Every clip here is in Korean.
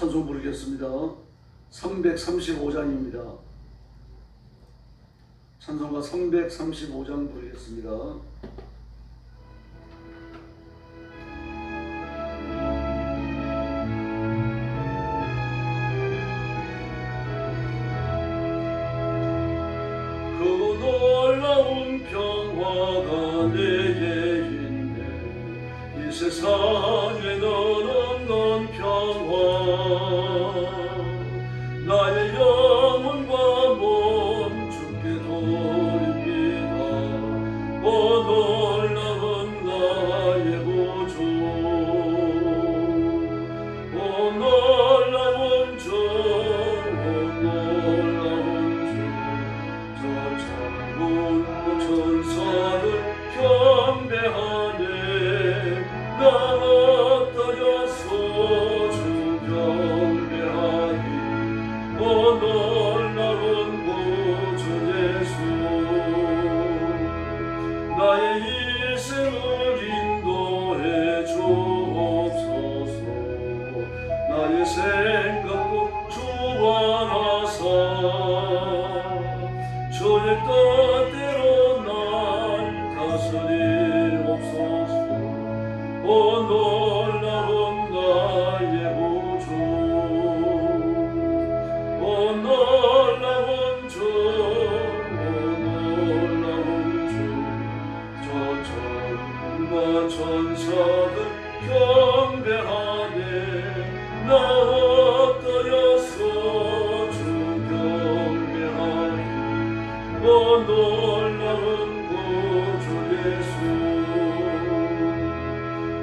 찬송 부르겠습니다. 335장입니다. 찬송가 335장 부르겠습니다. 그 놀라운 평화가 내게 있네. 이 세상에는 없는 평화. 나의 영혼과 몸 주께 돌립니다. 오 놀라운 나의 구주, 오 놀라운 주, 오 놀라운 주. 저 창문 천사들 경배하네. 나 엎드려서 주 경배하니. 오 놀라운 구주 예수, 나의 일생을 인도해 주옵소서. 나의 생각도 주관하사 주의 뜻대로 날 다스리옵소서. 오 놀라운 나의 구주, 오 놀라운 주, 오 놀라운 주. 저 천과 천사들 경배하네. 나 엎드려서 주 경배하니. 오 놀라운 구주 예수,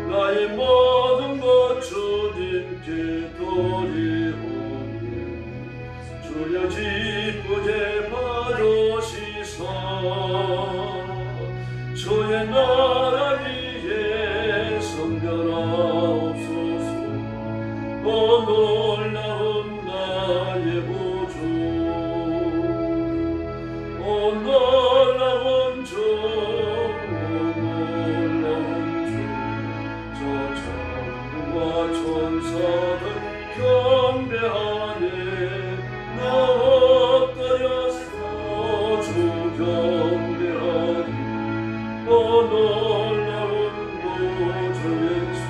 나의 모든 것 주님께 드리오니. 주여 기쁘게 받으시사 주의 나라 위에 선별하옵소서. 오 놀라운 나의 구주, 오 놀라운 주, 오 놀라운 주. 저 천과 천사들 경배하네. 나 엎드려서 주 경배하니. 오 놀라운 구주 예수,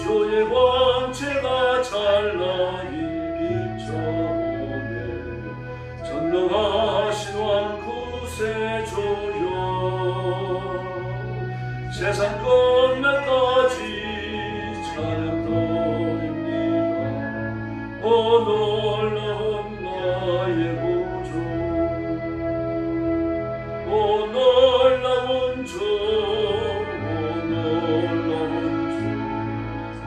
주의 광채가 찬란히 비춰오네. 전능하신 왕 구세주여, 세상 끝날까지 찬양 드립니다. 오 놀라운 나의 구주, 오 놀라운 주, 오 놀라운 주.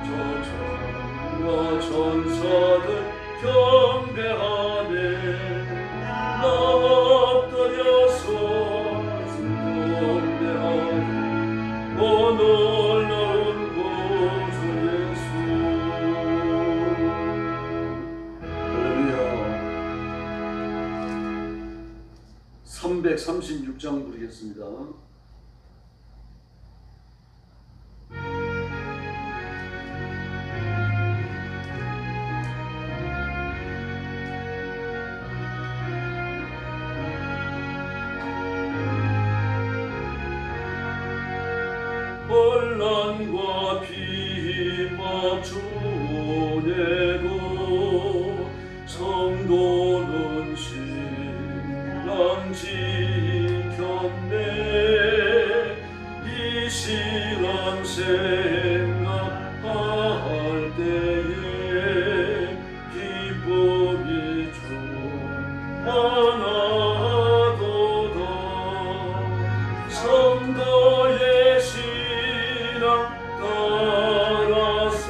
저 천과 천사들 경배하네. 나 엎드려서 주 경배하니. 오 놀라운 구주 예수. 할렐루야. 336장 부르겠습니다. 혼란과 비막 주내고 성도는 신랑 지켰네. 이 신랑 생각할 때에 기쁨이 충만하도다. 성도의 신앙 따라서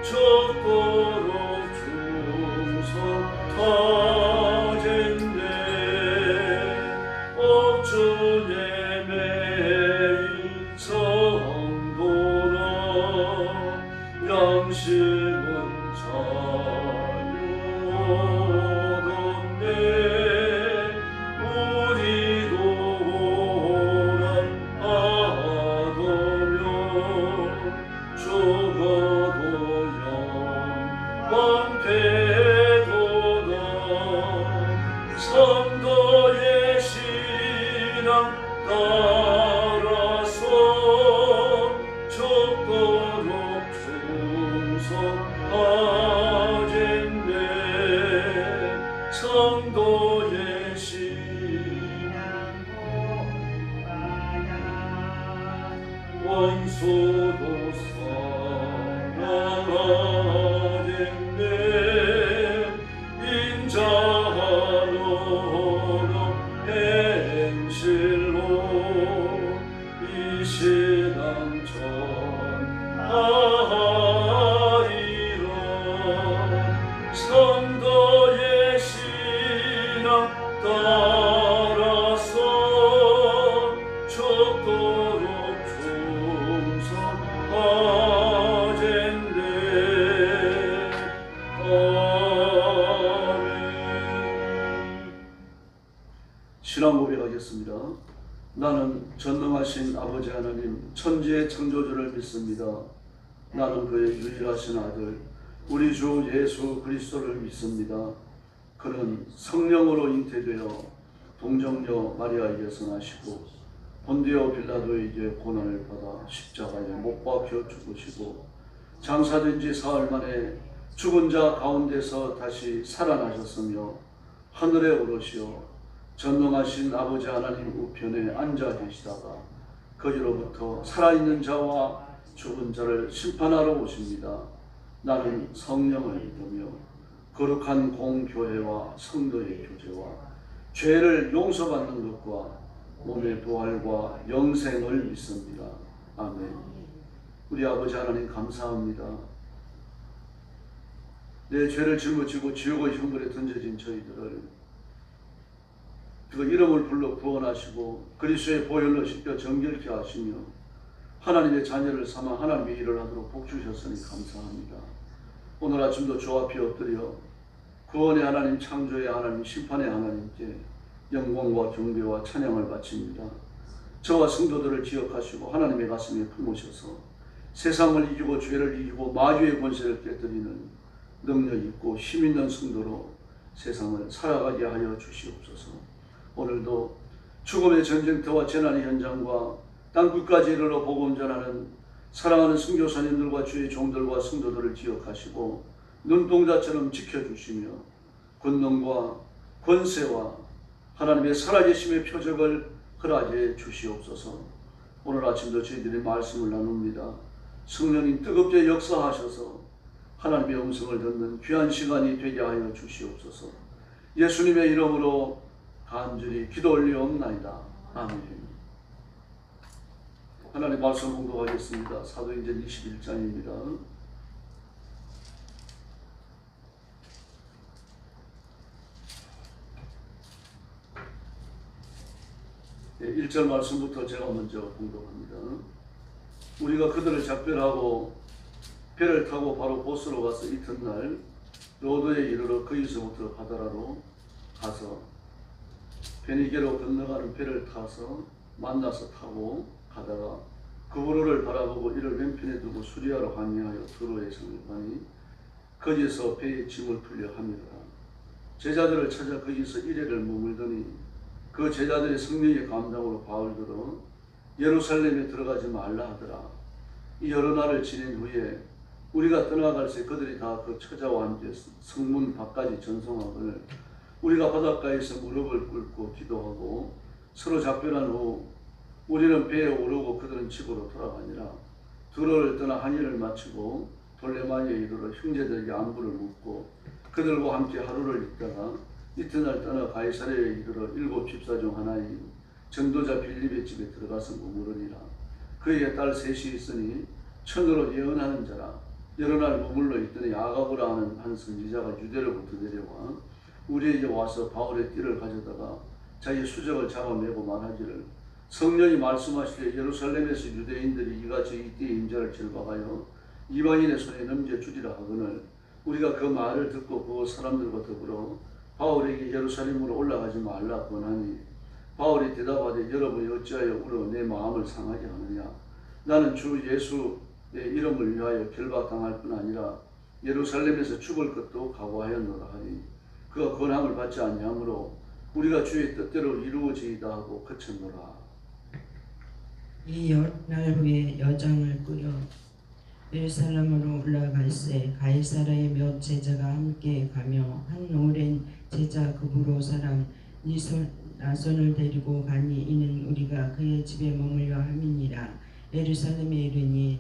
적도록 충성하겠네. 옥중에 매인 성도라 양심은 자유롭네. 우리도 오란 하도며 죽어 원수도 사랑하겠네. 인자하노로 행실로 이 신앙 전하리라. 성도의 신앙 따라서 죽도록 충성하젠네. 아멘. 신앙 고백하겠습니다. 나는 전능하신 아버지 하나님 천지의 창조주를 믿습니다. 나는 그의 유일하신 아들 우리 주 예수 그리스도를 믿습니다. 그는 성령으로 잉태되어 동정녀 마리아에게서 나시고 본디오 빌라도에게 고난을 받아 십자가에 못 박혀 죽으시고 장사된 지 사흘 만에 죽은 자 가운데서 다시 살아나셨으며 하늘에 오르시어 전능하신 아버지 하나님 우편에 앉아 계시다가 거기로부터 살아있는 자와 죽은 자를 심판하러 오십니다. 나는 성령을 믿으며 거룩한 공교회와 성도의 교제와 죄를 용서받는 것과 몸의 부활과 영생을 믿습니다. 아멘. 우리 아버지 하나님 감사합니다. 내 죄를 짊어지고 지옥의 형벌에 던져진 저희들을 그 이름을 불러 구원하시고 그리스도의 보혈로 씻겨 정결케 하시며 하나님의 자녀를 삼아 하나님의 일을 하도록 복주셨으니 감사합니다. 오늘 아침도 주 앞에 엎드려 구원의 하나님, 창조의 하나님, 심판의 하나님께 영광과 경배와 찬양을 바칩니다. 저와 성도들을 기억하시고 하나님의 가슴에 품으셔서 세상을 이기고 죄를 이기고 마귀의 권세를 깨뜨리는 능력 있고 힘 있는 성도로 세상을 살아가게 하여 주시옵소서. 오늘도 죽음의 전쟁터와 재난의 현장과 땅끝까지 이르러 복음 전하는 사랑하는 선교사님들과 주의 종들과 성도들을 기억하시고 눈동자처럼 지켜주시며 권능과 권세와 하나님의 살아계심의 표적을 허락해 주시옵소서. 오늘 아침도 저희들이 말씀을 나눕니다. 성령님 뜨겁게 역사하셔서 하나님의 음성을 듣는 귀한 시간이 되게 하여 주시옵소서. 예수님의 이름으로 간절히 기도 올리옵나이다. 아멘. 하나님 말씀 공독하겠습니다. 사도행전 21장입니다. 네, 1절 말씀부터 제가 먼저 공독합니다. 우리가 그들을 작별하고 배를 타고 바로 보스로 가서 이튿날 로도에 이르러 거기서부터 바다라로 가서 베니게로 건너가는 배를 타서 만나서 타고 가다가 그브로를 바라보고 이를 왼편에 두고 수리하러 항해하여 두로에 상륙하니 거기서 배의 짐을 풀려 함이라. 제자들을 찾아 거기서 이래를 머물더니 그 제자들이 성령의 감동으로 바울들은 예루살렘에 들어가지 말라 하더라. 이 여러 날을 지낸 후에 우리가 떠나갈새 그들이 다 그 처자와 함께 성문 밖까지 전송하거늘 우리가 바닷가에서 무릎을 꿇고 기도하고 서로 작별한 후 우리는 배에 오르고 그들은 집으로 돌아가니라. 두로를 떠나 항해를 마치고 돌레마니에 이르러 형제들에게 안부를 묻고 그들과 함께 하루를 있다가 이튿날 떠나 가이사랴에 이르러 7 집사 중 하나인 전도자 빌립의 집에 들어가서 머무르니라. 그에게 딸 셋이 있으니 천으로 예언하는 자라. 여러 날 머물러 있더니 아가보라 하는 한 선지자가 유대로부터 내려와 우리에게 와서 바울의 띠를 가져다가 자기 수적을 잡아매고 말하기를 성령이 말씀하시되 예루살렘에서 유대인들이 이같이 이 띠의 임자를 결박하여 이방인의 손에 넘겨주리라 하거늘 우리가 그 말을 듣고 그 사람들과 더불어 바울에게 예루살렘으로 올라가지 말라 권하니 바울이 대답하되 여러분이 어찌하여 울어 내 마음을 상하게 하느냐. 나는 주 예수의 이름을 위하여 결박당할 뿐 아니라 예루살렘에서 죽을 것도 각오하였노라 하니 그가 권함을 받지 아니하므로 우리가 주의 뜻대로 이루어지이다 하고 그쳤노라. 이 날 후에 여장을 꾸려 예루살렘으로 올라갈새 가이사랴의 몇 제자가 함께 가며 한 오랜 제자 그브로 사람 나손을 데리고 가니 이는 우리가 그의 집에 머물려 함이니라. 예루살렘에 이르니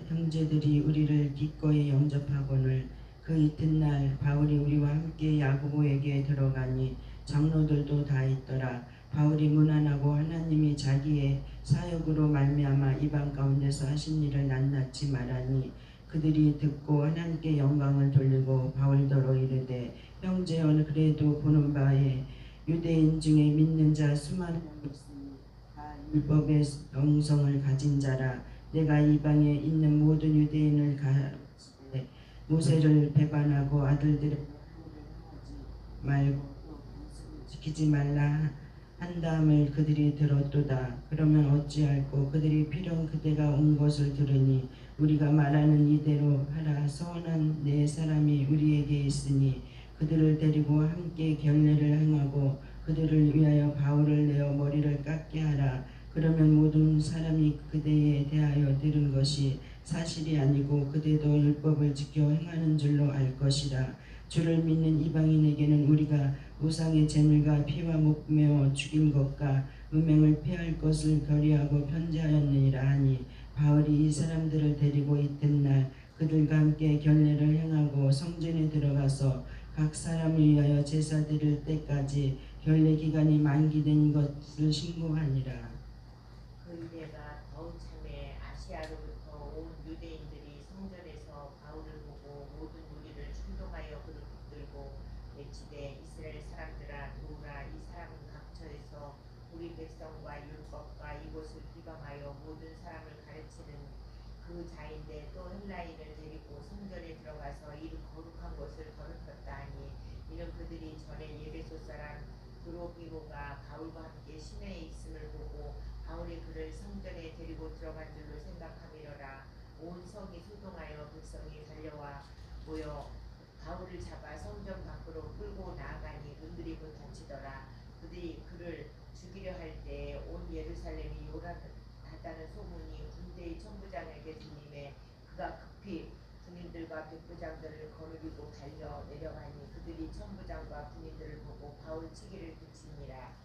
형제들이 우리를 기꺼이 영접하거늘 그 이튿날 바울이 우리와 함께 야고보에게 들어가니 장로들도 다 있더라. 바울이 문안하고 하나님이 자기의 사역으로 말미암아 이방 가운데서 하신 일을 낱낱이 말하니 그들이 듣고 하나님께 영광을 돌리고 바울더러 이르되 형제여 그래도 보는 바에 유대인 중에 믿는 자 수많은 있으니 다 율법의 영성을 가진 자라. 내가 이방에 있는 모든 유대인을 가르치되 모세를 배반하고 아들들의 하지 말고 지키지 말라 한다함을 그들이 들었도다. 그러면 어찌할꼬 그들이 필연 그대가 온 것을 들으니 우리가 말하는 이대로 하라. 선한 네 사람이 우리에게 있으니 그들을 데리고 함께 결례를 행하고 그들을 위하여 바울을 내어 머리를 깎게 하라. 그러면 모든 사람이 그대에 대하여 들은 것이 사실이 아니고 그대도 율법을 지켜 행하는 줄로 알 것이라. 주를 믿는 이방인에게는 우리가 우상의 제물과 피와 목매어 죽인 것과 음행을 피할 것을 결의하고 편지하였느니라 하니 바울이 이 사람들을 데리고 이튿날 그들과 함께 결례를 행하고 성전에 들어가서 각 사람을 위하여 제사 드릴 때까지 결례 기간이 만기된 것을 신고하니라. 그 이래가 더욱 참에 아시아로부터 온 유대인들이 성전에서 바울을 보고 모든 무리를 충동하여 그를 붙들고 외치되 이스라엘 사람들아 도우라. 이 사람은 각처에서 우리 백성과 율법과 이곳을 비방하여 모든 사람을 가르치는 그 자인데 또 헬라인을 데리고 성전에 들어가서 이 거룩한 곳을 더럽혔다 하니 이는 그들이 전에 예배소 사람 드로비모가 바울과 함께 시내에 있음을 보고 바울이 그를 성전에 데리고 들어간 줄로 생각함이로라. 온 성이 소동하여 백성이 달려와 모여 바울을 잡아 성전 밖으로 끌고 나아가니 눈들이고 다치더라. 그들이 그를 죽이려 할 때 온 예루살렘이 요란하다는 소문이 군대의 천부장에게 들림에 그가 급히 군인들과 백부장들을 거느리고 달려 내려가니 그들이 천부장과 군인들을 보고 바울 치기를 그치니라.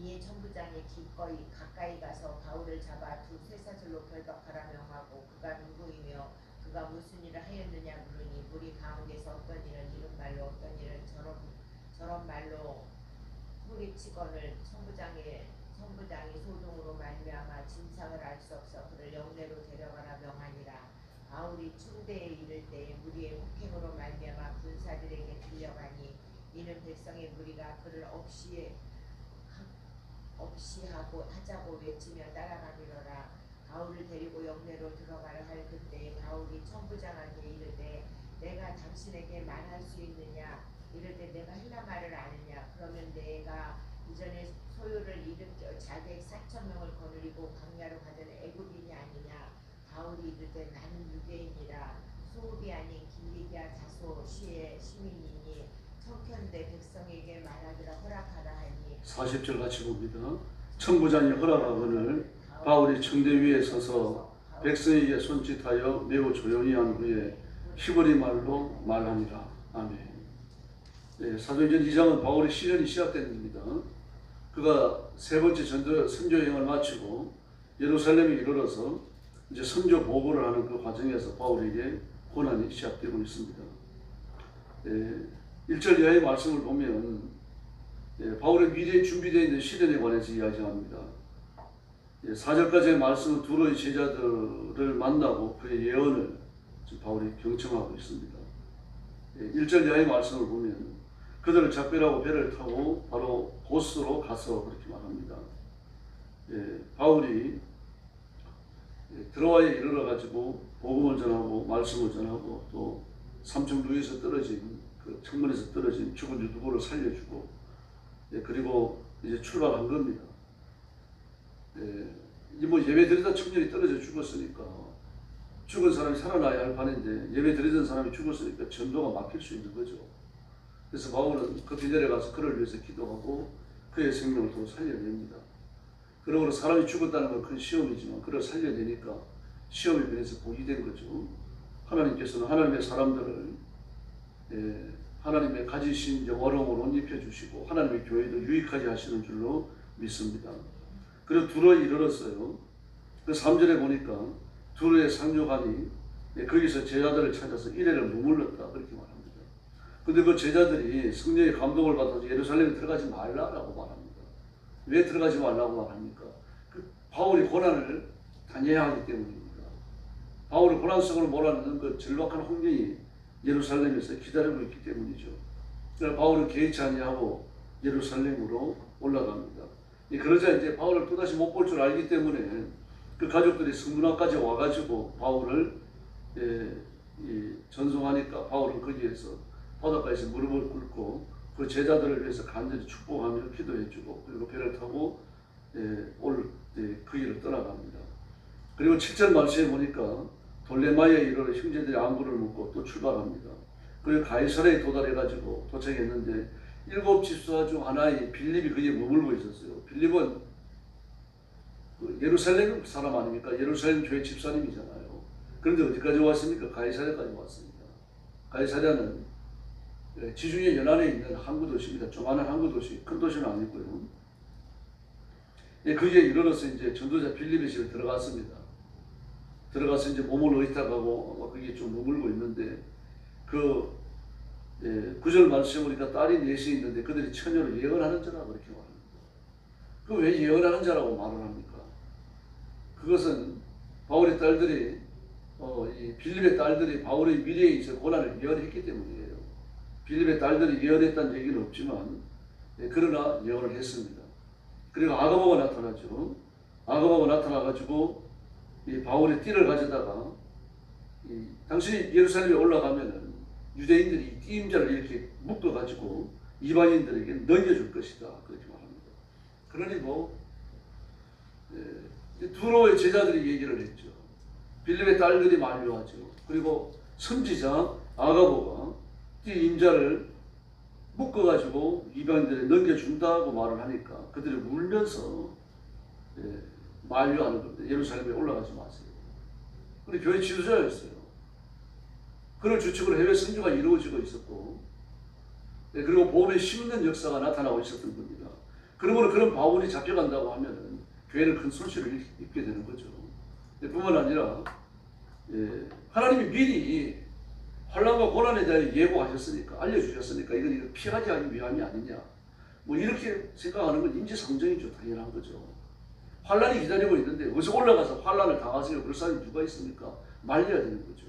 이에 천부장이 기꺼이 가까이 가서 바울을 잡아 두 쇠사슬로 결박하라 명하고 그가 누구이며 그가 무슨 일을 하였느냐 물으니 무리 가운데서 어떤 이는 이런 말로 어떤 이는 저런 말로 소리치거늘 천부장이 소동으로 말미암아 진상을 알 수 없어 그를 영내로 데려가라 명하니라. 바울이 충대에 이를 때에 무리의 폭행으로 말미암아 군사들에게 들려가니 이는 백성의 무리가 그를 없이하고 하자고 외치며 따라가니라. 바울을 데리고 영내로 들어가려 할 그때에 바울이 천부장에게 이르되 내가 당신에게 말할 수 있느냐. 이르되 내가 헬라 말을 아느냐. 그러면 내가 이전에 소유를 일으켜 자객 4,000명을 거느리고 광야로 가던 애굽인이 아니냐. 바울이 이르되 나는 유대인이라 소읍이 아닌 길리기아 다소 시의 시민이니 청컨대 백성에게 말하기라 허락하라 하니 40절 같이 봅니다. 천부장이 허락하거늘 바울이 청대 위에 서서 백성에게 손짓하여 매우 조용히 한 후에 히브리 말로 말하니라. 아멘. 네, 사도행전 2장은 바울의 시련이 시작된 겁니다. 그가 세 번째 선교 여행을 마치고 예루살렘에 이르러서 이제 선교 보고를 하는 그 과정에서 바울에게 고난이 시작되고 있습니다. 1절 이하의 말씀을 보면 바울의 미래에 준비되어 있는 시련에 관해서 이야기합니다. 4절까지의 말씀은 두로의 제자들을 만나고 그의 예언을 바울이 경청하고 있습니다. 1절 이하의 말씀을 보면 그들을 작별하고 배를 타고 바로 보스로 가서 그렇게 말합니다. 바울이 드로아에 이르러 가지고 복음을 전하고 말씀을 전하고 또 삼층루에서 떨어진 그 청문에서 떨어진 죽은 유두보를 살려주고 그리고 이제 출발한 겁니다. 뭐 예배드리던 청년이 떨어져 죽었으니까 죽은 사람이 살아나야 할 판인데 예배드리던 사람이 죽었으니까 전도가 막힐 수 있는 거죠. 그래서 바울은 급히 내려가서 그를 위해서 기도하고 그의 생명을 또 살려냅니다. 그러므로 사람이 죽었다는 건 큰 시험이지만 그를 살려내니까 시험에 비해서 복이 된 거죠. 하나님께서는 하나님의 사람들을 하나님의 가지신 영화로움으로 입혀주시고 하나님의 교회도 유익하게 하시는 줄로 믿습니다. 그리고 두로에 이르렀어요. 그 3절에 보니까 두로의 상류관이 거기서 제자들을 찾아서 이래를 머물렀다 그렇게 말합니다. 근데 그 제자들이 성령의 감동을 받아서 예루살렘에 들어가지 말라라고 말합니다. 왜 들어가지 말라고 말합니까? 그 바울이 고난을 당해야 하기 때문입니다. 바울을 고난 속으로 몰아넣는 그 절박한 환경이 예루살렘에서 기다리고 있기 때문이죠. 그래서 바울은 개의치 아니하고 예루살렘으로 올라갑니다. 그러자 이제 바울을 또다시 못 볼 줄 알기 때문에 그 가족들이 성문앞까지 와가지고 바울을 전송하니까 바울은 거기에서 바닷가에서 무릎을 꿇고 그 제자들을 위해서 간절히 축복하며 기도해주고 그리고 배를 타고 그 길을 떠나갑니다. 그리고 7절 말씀에 보니까 돌레마에 이르러 형제들이 안부를 묻고 또 출발합니다. 그리고 가이사랴에 도달해가지고 도착했는데 7집사 중 하나인 빌립이 거기에 머물고 있었어요. 빌립은 그 예루살렘 사람 아닙니까? 예루살렘 교회 집사님이잖아요. 그런데 어디까지 왔습니까? 가이사랴까지 왔습니다. 가이사랴는 지중해 연안에 있는 항구 도시입니다. 조만한 항구 도시, 큰 도시는 아니고요. 거기에 이르러서 이제 전도자 빌립의 집에 들어갔습니다. 들어가서 이제 몸을 의탁하고 거기에 좀 머물고 있는데 그 9절 말씀에 보니까 딸이 넷이 있는데 그들이 처녀를 예언하는 자라 그렇게 말합니다. 그 왜 예언하는 자라고 말을 합니까? 그것은 바울의 딸들이 이 빌립의 딸들이 바울의 미래에 있어 고난을 예언했기 때문이에요. 빌립의 딸들이 예언했다는 얘기는 없지만 그러나 예언을 했습니다. 그리고 아가보가 나타나죠. 아가보가 나타나가지고 이 바울의 띠를 가져다가 당신이 예루살렘에 올라가면은 유대인들이 이 띠임자를 이렇게 묶어가지고 이방인들에게 넘겨줄 것이다 그렇게 말합니다. 그러니 두로의 제자들이 얘기를 했죠. 빌립의 딸들이 만류하죠. 그리고 선지자 아가보가 띠 임자를 묶어가지고 이방인들에 넘겨준다고 말을 하니까 그들이 울면서 만류하는 겁니다. 예루살렘에 올라가지 마세요. 근데 교회 지도자였어요. 그런 주축으로 해외 선교가 이루어지고 있었고 그리고 복음의 심는 역사가 나타나고 있었던 겁니다. 그러므로 그런 바울이 잡혀간다고 하면은 교회는 큰 손실을 입게 되는 거죠. 뿐만 아니라 하나님이 미리 환난과 고난에 대해 예고하셨으니까 알려주셨으니까 이건 피하지 않기 위함이 아니냐 이렇게 생각하는 건 인지상정이죠. 당연한 거죠. 환난이 기다리고 있는데 어디서 올라가서 환난을 당하세요. 그럴 사람이 누가 있습니까? 말려야 되는 거죠.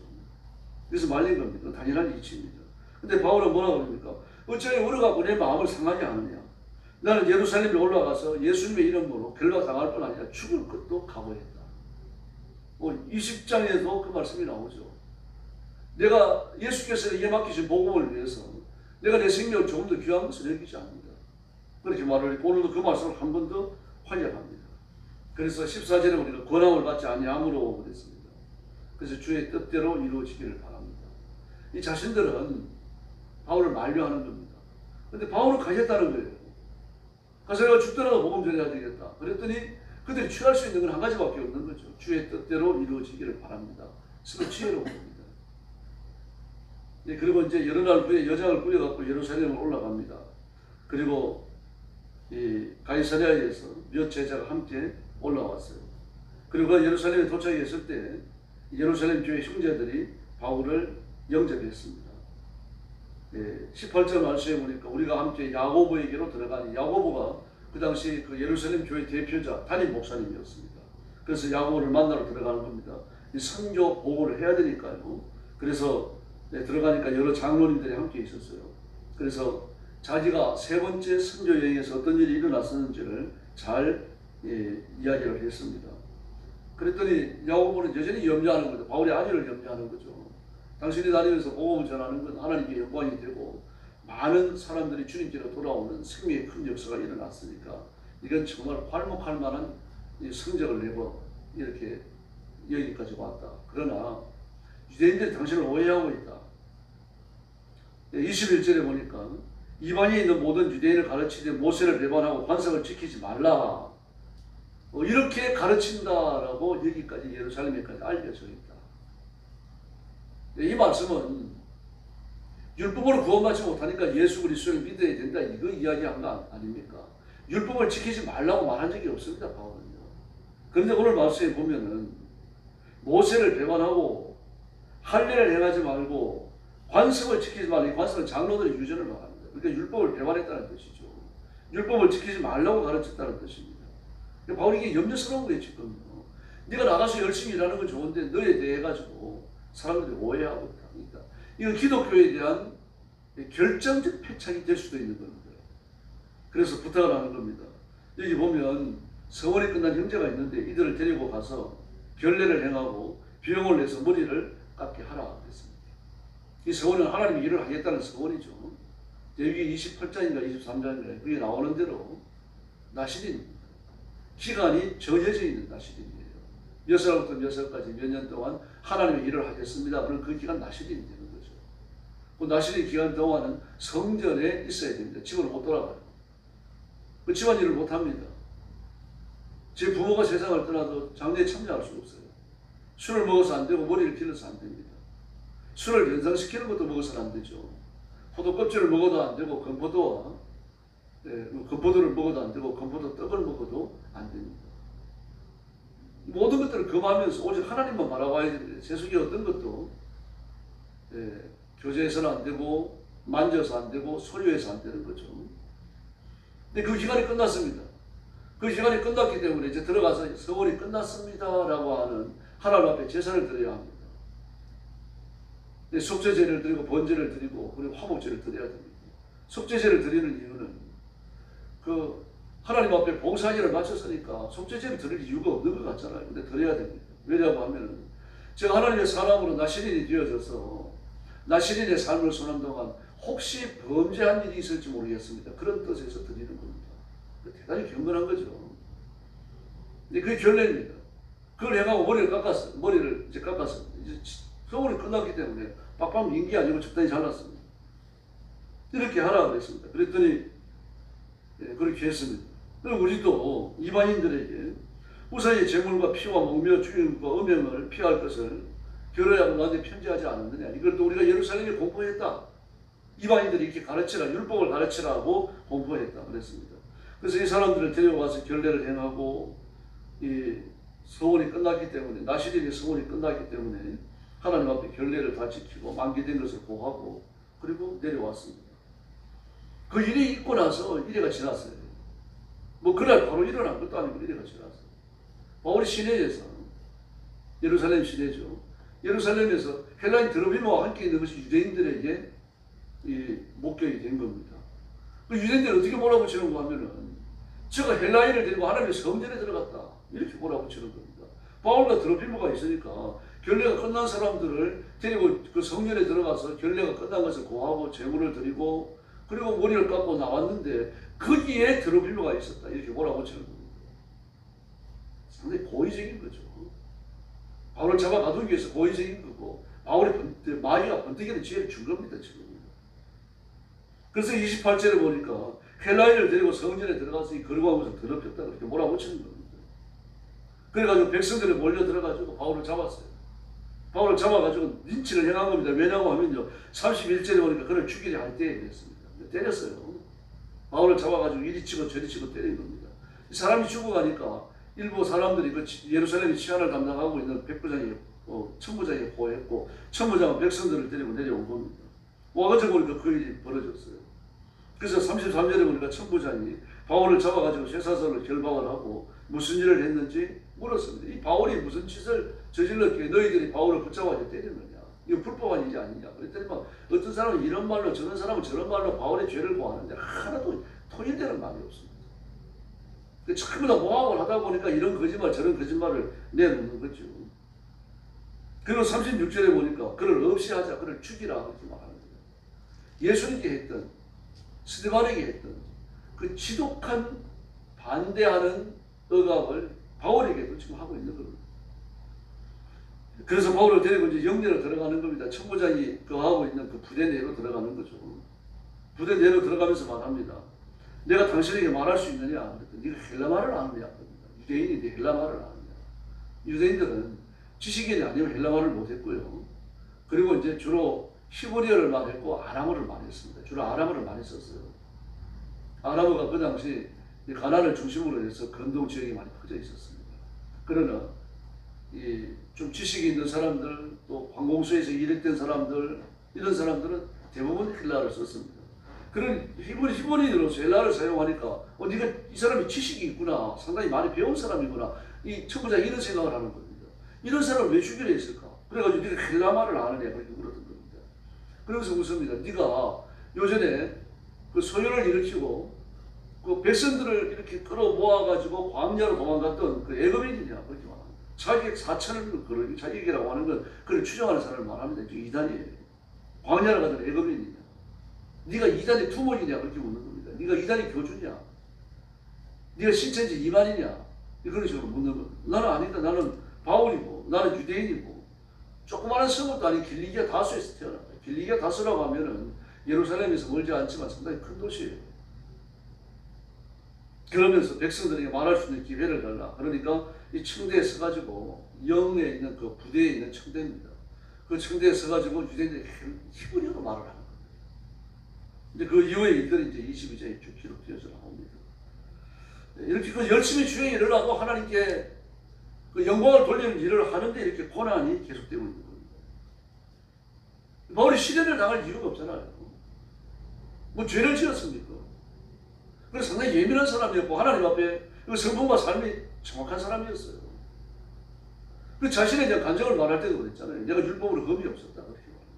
그래서 말린 겁니다. 당연한 이치입니다. 근데 바울은 뭐라고 합니까? 어째 우러가고 내 마음을 상하지 않느냐. 나는 예루살렘에 올라가서 예수님의 이름으로 결박당할 뿐 아니라 죽을 것도 각오했다. 20장에도 그 말씀이 나오죠. 내가 예수께서 내게 맡기신 복음을 위해서 내가 내 생명을 조금 더 귀한 것을 여기지 않는다. 그렇게 말을 했고 오늘도 그 말씀을 한 번 더 확인합니다. 그래서 14절에 우리가 권함을 받지 아니함으로 그랬습니다. 그래서 주의 뜻대로 이루어지기를 바랍니다. 이 자신들은 바울을 만류하는 겁니다. 그런데 바울은 가겠다는 거예요. 가서 내가 죽더라도 복음 전해야 되겠다. 그랬더니 그들이 취할 수 있는 건 한 가지밖에 없는 거죠. 주의 뜻대로 이루어지기를 바랍니다. 스스로 지혜로운 겁니다. 그리고 이제 여러 날 후에 여장을 꾸려갖고 예루살렘을 올라갑니다. 그리고 이 가이사랴에서 몇 제자가 함께 올라왔어요. 그리고 예루살렘에 도착했을 때 예루살렘 교회 형제들이 바울을 영접했습니다. 18절 말씀에 보니까 우리가 함께 야고보에게로 들어가니 야고보가 그 당시 그 예루살렘 교회 대표자 담임 목사님이었습니다. 그래서 야고보를 만나러 들어가는 겁니다. 이 선교 보고를 해야 되니까요. 그래서 들어가니까 여러 장로님들이 함께 있었어요. 그래서 자기가 세 번째 선교 여행에서 어떤 일이 일어났었는지를 잘 이야기를 했습니다. 그랬더니 야고보는 여전히 염려하는 거죠. 바울의 안위를 염려하는 거죠. 당신이 다니면서 복음을 전하는 건 하나님께 영광이 되고 많은 사람들이 주님께로 돌아오는 생명의 큰 역사가 일어났으니까 이건 정말 활목할 만한 성적을 내고 이렇게 여기까지 왔다. 그러나 유대인들이 당신을 오해하고 있다. 21절에 보니까 이방인에 있는 모든 유대인을 가르치되 모세를 배반하고 관습을 지키지 말라. 이렇게 가르친다라고 여기까지 예루살렘에까지 알려져 있다. 이 말씀은 율법으로 구원받지 못하니까 예수 그리스도를 믿어야 된다 이거 이야기한 거 아닙니까? 율법을 지키지 말라고 말한 적이 없습니다. 바울은요. 그런데 오늘 말씀에 보면은 모세를 배반하고 할례를 행하지 말고 관습을 지키지 말고, 이 관습은 장로들의 유전을 말합니다. 그러니까 율법을 배반했다는 뜻이죠. 율법을 지키지 말라고 가르쳤다는 뜻입니다. 바울이 이게 염려스러운 거예요 지금. 네가 나가서 열심히 일하는 건 좋은데 너에 대해 가지고 사람들이 오해하고 있다. 그러니까 이건 기독교에 대한 결정적 패착이 될 수도 있는 겁니다. 그래서 부탁을 하는 겁니다. 여기 보면 서원이 끝난 형제가 있는데 이들을 데리고 가서 결례를 행하고 비용을 내서 머리를 깎게 하라 그랬습니다. 이 서원은 하나님이 일을 하겠다는 서원이죠. 레위기 28장인가 23장인가 그게 나오는 대로 나실입니다. 기간이 정해져 있는 나실입니다. 몇 살부터 몇 살까지 몇 년 동안 하나님의 일을 하겠습니다. 그럼 그 기간 나실이 되는 거죠. 그 나실의 기간 동안은 성전에 있어야 됩니다. 집으로 못 돌아가요. 그 집안일을 못 합니다. 제 부모가 세상을 떠나도 장례에 참여할 수 없어요. 술을 먹어서 안 되고 머리를 길러서 안 됩니다. 술을 연상시키는 것도 먹어서는 안 되죠. 포도 껍질을 먹어도 안 되고 건포도와 건포도를 먹어도 안 되고 건포도 떡을 먹어도 안 됩니다. 모든 것들을 금하면서 오직 하나님만 바라봐야 됩니다. 세속의 어떤 것도 교제해서는 안 되고 만져서 안 되고 소유해서 안 되는 거죠. 근데 그 기간이 끝났습니다. 그 기간이 끝났기 때문에 이제 들어가서 서원이 끝났습니다라고 하는 하나님 앞에 제사를 드려야 합니다. 속죄제를 드리고 번제를 드리고 그리고 화목제를 드려야 됩니다. 속죄제를 드리는 이유는 그 하나님 앞에 봉사일을 마쳤으니까 속죄제를 드릴 이유가 없는 것 같잖아요. 근데 드려야 됩니다. 왜냐고 하면은 제가 하나님의 사람으로 나시린이 되어져서 나시린의 삶을 사는 동안 혹시 범죄한 일이 있을지 모르겠습니다. 그런 뜻에서 드리는 겁니다. 대단히 경건한 거죠. 근데 그게 결례입니다. 그걸 행하고 머리를 이제 깎았어. 이제 서울이 끝났기 때문에 빡빡 민기 아니고 적당히 잘랐습니다. 이렇게 하라고 그랬습니다. 그랬더니 그렇게 했습니다. 그리고 우리도 이방인들에게 우사의 제물과 피와 목며 죽임과 음행을 피할 것을 결례하고 너한테 편지하지 않았느냐. 이걸 또 우리가 예루살렘에 공포했다. 이방인들이 이렇게 가르치라, 율법을 가르치라고 공포했다 그랬습니다. 그래서 이 사람들을 데려와서 결례를 행하고 이 서원이 끝났기 때문에 나시린의 서원이 끝났기 때문에 하나님 앞에 결례를 다 지키고 만기된 것을 보하고 그리고 내려왔습니다. 그 일이 있고 나서 이래가 지났어요. 뭐 그날 바로 일어난 것도 아니고 이래가 지났어요. 바울이 시내에서 예루살렘 시내죠. 예루살렘에서 헬라인 드로비모와 함께 있는 것이 유대인들에게 이 목격이 된 겁니다. 그 유대인들이 어떻게 몰아붙이는가 하면은 저가 헬라인을 데리고 하나님의 성전에 들어갔다 이렇게 몰아붙이는 겁니다. 바울과 드로피모가 있으니까 결례가 끝난 사람들을 데리고 그 성전에 들어가서 결례가 끝난 것을 고하고 제물을 드리고 그리고 머리를 깎고 나왔는데 거기에 드로피모가 있었다 이렇게 몰아붙이는 겁니다. 상당히 고의적인 거죠. 바울을 잡아 가두기 위해서 고의적인 거고 바울의 마귀가 번뜩이는 지혜를 준 겁니다 지금. 그래서 28절에 보니까 헬라인을 데리고 성전에 들어가서 이 거룩한 것을 더럽혔다 그렇게 몰아붙이는 겁니다. 그래가지고 백성들이 몰려 들어가지고 바울을 잡았어요. 바울을 잡아가지고 린치를 행한 겁니다. 왜냐고 하면요 31절에 보니까 그를 죽이려 할 때에 그랬습니다. 때렸어요. 바울을 잡아가지고 이리 치고 저리 치고 때린 겁니다. 사람이 죽어가니까 일부 사람들이 그 예루살렘의 치안을 담당하고 있는 백부장이 천부장이 보호했고 천부장은 백성들을 데리고 내려온 겁니다. 와가지고 보니까 그 일이 벌어졌어요. 그래서 33절에 보니까 천부장이 바울을 잡아가지고 쇠사슬로 결박을 하고 무슨 일을 했는지 물었습니다. 이 바울이 무슨 짓을 저질렀기에 너희들이 바울을 붙잡아서 때렸느냐. 이거 불법한 일이 아니냐. 그랬더니 막 어떤 사람은 이런 말로 저런 사람은 저런 말로 바울의 죄를 고하는데 하나도 통일되는 말이 없습니다. 전부 다 모함을 하다 보니까 이런 거짓말 저런 거짓말을 내놓는 거죠. 그리고 36절에 보니까 그를 없이 하자, 그를 죽이라 그렇게 말하는 거예요. 예수님께 했던 스데반에게 했던 그 지독한 반대하는 억압을 바울에게도 지금 하고 있는 겁니다. 그래서 바울을 데리고 이제 영내로 들어가는 겁니다. 천부장이 거하고 있는 그 부대 내로 들어가는 거죠. 부대 내로 들어가면서 말합니다. 내가 당신에게 말할 수 있느냐? 네가 헬라말을 아느냐? 유대인인데 헬라말을 아느냐? 유대인들은 지식인이 아니면 헬라말을 못했고요. 그리고 이제 주로 히브리어를 말했고 아람어를 많이 했습니다. 주로 아람어를 많이 썼어요. 아람어가 그 당시 가나안을 중심으로 해서 건동 지역이 많이 퍼져 있었습니다. 그러나 좀 지식이 있는 사람들, 또 관공서에서 일했던 사람들, 이런 사람들은 대부분 헬라어를 썼습니다. 그런 히브리인으로서 헬라어를 사용하니까 네가 이 사람이 지식이 있구나, 상당히 많이 배운 사람이구나, 이 천부자 이런 생각을 하는 겁니다. 이런 사람을 왜 죽이려 했을까? 그래가지고 네가 헬라말을 아느냐 그렇게 물었던 겁니다. 그러면서 묻습니다. 네가 요전에 그 소요를 일으키고 그 백성들을 이렇게 끌어모아가지고 광야로 도망갔던 그 애굽인이냐 그렇게 말합니다. 자기에게 4천을 자기에게라고 하는 건 그걸 추정하는 사람을 말합니다. 이단이에요. 광야를 가던 애굽인이냐, 네가 이단의 두목이냐 그렇게 묻는 겁니다. 네가 이단의 교주냐, 네가 신천지 이만이냐 그런 식으로 묻는 겁니다. 나는 아니다. 나는 바울이고 나는 유대인이고 조그마한 성읍도 아닌 길리기아 다소에서 태어났다. 길리기아 다소라고 하면은 예루살렘에서 멀지 않지만 상당히 큰 도시예요. 그러면서 백성들에게 말할 수 있는 기회를 달라. 그러니까 이 청대에 서가지고 영에 있는 그 부대에 있는 청대입니다. 그 청대에 서가지고 유대인들이 히브리어로 말을 하는 겁니다. 근데 그 이후의 일들이 이제 22장에 쭉 기록되어져 나옵니다. 이렇게 그 열심히 주의 일을 하고 하나님께 그 영광을 돌리는 일을 하는데 이렇게 고난이 계속되고 있는 겁니다. 바울이 시련을 당할 이유가 없잖아요. 뭐 죄를 지었습니까? 그래서 상당히 예민한 사람이었고 하나님 앞에 성품과 삶이 정확한 사람이었어요. 그 자신에 대한 간증을 말할 때도 그랬잖아요. 내가 율법으로 흠이 없었다 그렇게 말합니다.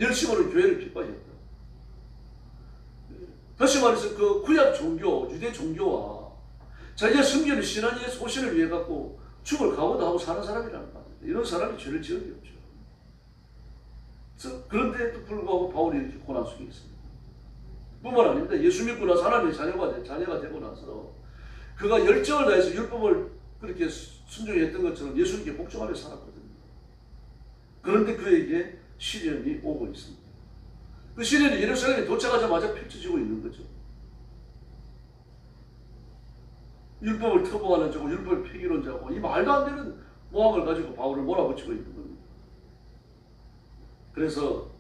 열심으로 교회를 핍박했다. 다시 말해서 그 구약 종교, 유대 종교와 자기가 섬기는 신앙의 소신을 위해 갖고 죽을 각오도 하고 사는 사람이라는 말입니다. 이런 사람이 죄를 지은 게 없죠. 그런데도 불구하고 바울이 이렇게 고난 속에 있습니다. 뿐만 아닙니다. 예수 믿고 나서 하나님의 자녀가 되고 나서 그가 열정을 다해서 율법을 그렇게 순종히 했던 것처럼 예수님께 복종하며 살았거든요. 그런데 그에게 시련이 오고 있습니다. 그 시련이 예루살렘에 도착하자마자 펼쳐지고 있는 거죠. 율법을 터부하는 자고 율법 폐기론자고 이 말도 안 되는 모함을 가지고 바울을 몰아붙이고 있는 겁니다. 그래서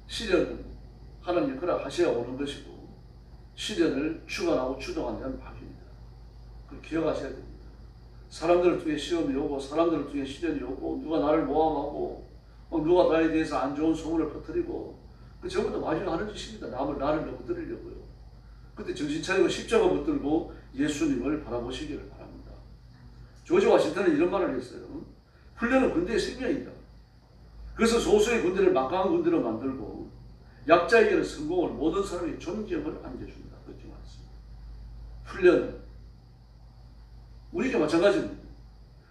시련은 하나님이 허락하셔야 오는 것이고 시련을 주관하고 주동하는 자는 마귀입니다. 그걸 기억하셔야 됩니다. 사람들을 통해 시험이 오고 사람들을 통해 시련이 오고 누가 나를 모함하고 누가 나에 대해서 안 좋은 소문을 퍼뜨리고 그 전부 다 마귀가 하는 짓입니다. 나를 넘어뜨리려고요. 그때 정신 차리고 십자가 붙들고 예수님을 바라보시기를 바랍니다. 조지 워싱턴은 이런 말을 했어요. 훈련은 군대의 생명이다. 그래서 소수의 군대를 막강한 군대로 만들고 약자에게는 성공을 모든 사람이 존경을 안겨준다. 그렇게 말했습니다. 훈련은 우리에게 마찬가지입니다.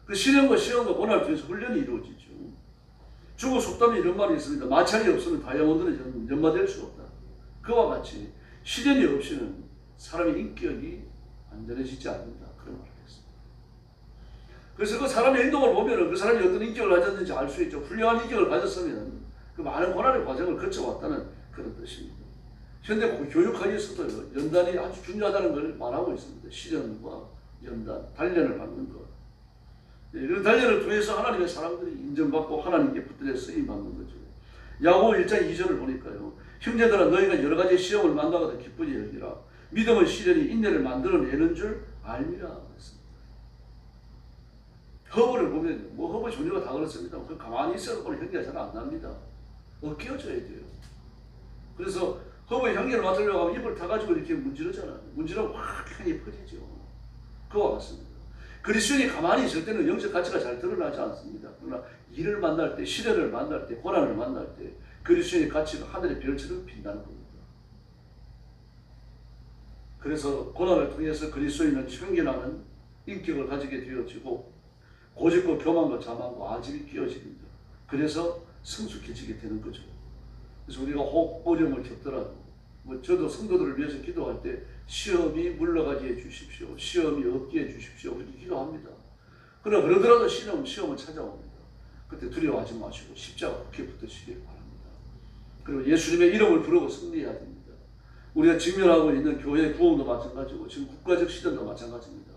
그 시련과 시험과 고난을 통해서 훈련이 이루어지죠. 중국 속담에 이런 말이 있습니다. 마찰이 없으면 다이아몬드는 연마될 수 없다. 그와 같이 시련이 없이는 사람의 인격이 안전해지지 않는다. 그런 말을 했습니다. 그래서 그 사람의 행동을 보면 그 사람이 어떤 인격을 가졌는지 알 수 있죠. 훌륭한 인격을 가졌으면 그 많은 고난의 과정을 거쳐왔다는 그런 뜻입니다. 현대 교육학에서도 연단이 아주 중요하다는 걸 말하고 있습니다. 시련과 연단, 단련을 받는 것. 이런 단련을 통해서 하나님의 사람들이 인정받고 하나님께 붙들려 쓰임받는 거죠. 야고보 1장 2절을 보니까요. 형제들아 너희가 여러 가지 시험을 만나거든 기쁘게 여기라. 믿음의 시련이 인내를 만들어내는 줄 알미라. 그랬습니다. 허브를 보면 허브 종류가 다 그렇습니다. 그 가만히 있어도 보면 향기가 잘 안 납니다. 끼워줘야 돼요. 그래서 허브의 향기를 맡으려고 하면 입을 타가지고 이렇게 문지르잖아요. 문지르면 확 향이 퍼지죠. 그와 같습니다. 그리스도인이 가만히 있을 때는 영적 가치가 잘 드러나지 않습니다. 그러나 일을 만날 때, 시련을 만날 때, 고난을 만날 때 그리스도인의 가치가 하늘의 별처럼 빛나는 겁니다. 그래서 고난을 통해서 그리스도인은 청결하는 인격을 가지게 되어지고 고집과 교만과 자만과 아집이 끼어집니다. 그래서 성숙해지게 되는 거죠. 그래서 우리가 혹 어려움을 겪더라도 저도 성도들을 위해서 기도할 때 시험이 물러가게 해주십시오. 시험이 없게 해주십시오. 그렇게 기도합니다. 그러나 그러더라도 시험은 찾아옵니다. 그때 두려워하지 마시고 십자가 굳게 붙드시길 바랍니다. 그리고 예수님의 이름을 부르고 승리해야 됩니다. 우리가 직면하고 있는 교회의 부흥도 마찬가지고 지금 국가적 시련도 마찬가지입니다.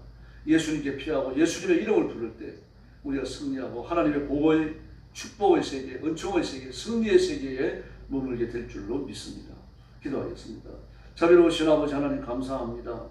예수님께 피하고 예수님의 이름을 부를 때 우리가 승리하고 하나님의 보호의 축복의 세계, 은총의 세계, 승리의 세계에 머물게 될 줄로 믿습니다. 기도하겠습니다. 자비로우신 아버지 하나님 감사합니다.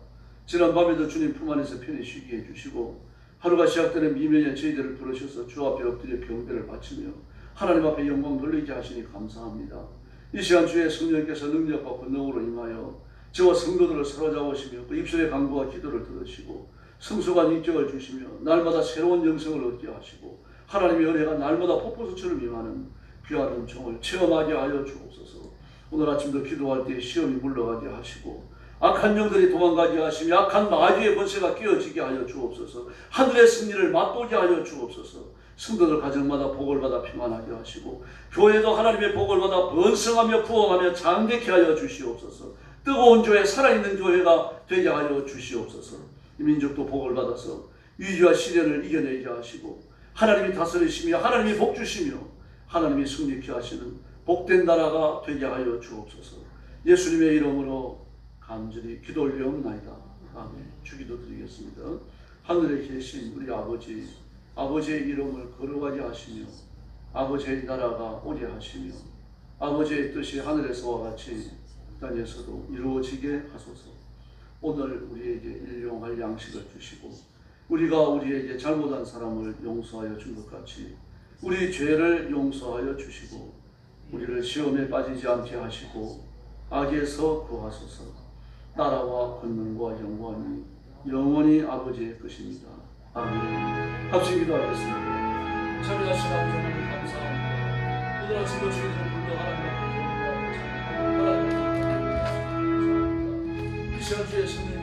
지난 밤에도 주님 품 안에서 편히 쉬게 해주시고 하루가 시작되는 미면에 저희들을 부르셔서 주 앞에 엎드려 경배를 바치며 하나님 앞에 영광 돌리게 하시니 감사합니다. 이 시간 주의 성령께서 능력과 권능으로 임하여 저와 성도들을 사로잡으시며 그 입술의 간구와 기도를 들으시고 성숙한 인격을 주시며 날마다 새로운 영성을 얻게 하시고 하나님의 은혜가 날마다 폭포수처럼 임하는 귀한 은총을 체험하게 하여 주옵소서. 오늘 아침도 기도할 때 시험이 물러가게 하시고 악한 영들이 도망가게 하시며 악한 마귀의 권세가 깨어지게 하여 주옵소서. 하늘의 승리를 맛보게 하여 주옵소서. 성도들 가정마다 복을 받아 평안하게 하시고 교회도 하나님의 복을 받아 번성하며 부흥하며 장대케 하여 주시옵소서. 뜨거운 교회, 살아있는 교회가 되게 하여 주시옵소서. 이 민족도 복을 받아서 위기와 시련을 이겨내게 하시고 하나님이 다스리시며 하나님이 복 주시며 하나님이 승리케 하시는 복된 나라가 되게 하여 주옵소서. 예수님의 이름으로 간절히 기도 올리옵나이다. 아멘. 주기도 드리겠습니다. 하늘에 계신 우리 아버지, 아버지의 이름을 거룩하게 하시며 아버지의 나라가 오게 하시며 아버지의 뜻이 하늘에서와 같이 땅에서도 이루어지게 하소서. 오늘 우리에게 일용할 양식을 주시고 우리가 우리에게 잘못한 사람을 용서하여 준 것 같이 우리 죄를 용서하여 주시고 우리를 시험에 빠지지 않게 하시고 악에서 구하소서. 나라와 권능과 영광이 영원히 아버지의 것입니다. 아멘. 합심 기도하겠습니다. 참여하신 하나님 감사합니다. 오늘 아침도 저희들을 불러 하나님 앞에 기도하고 이 시간 주의 성령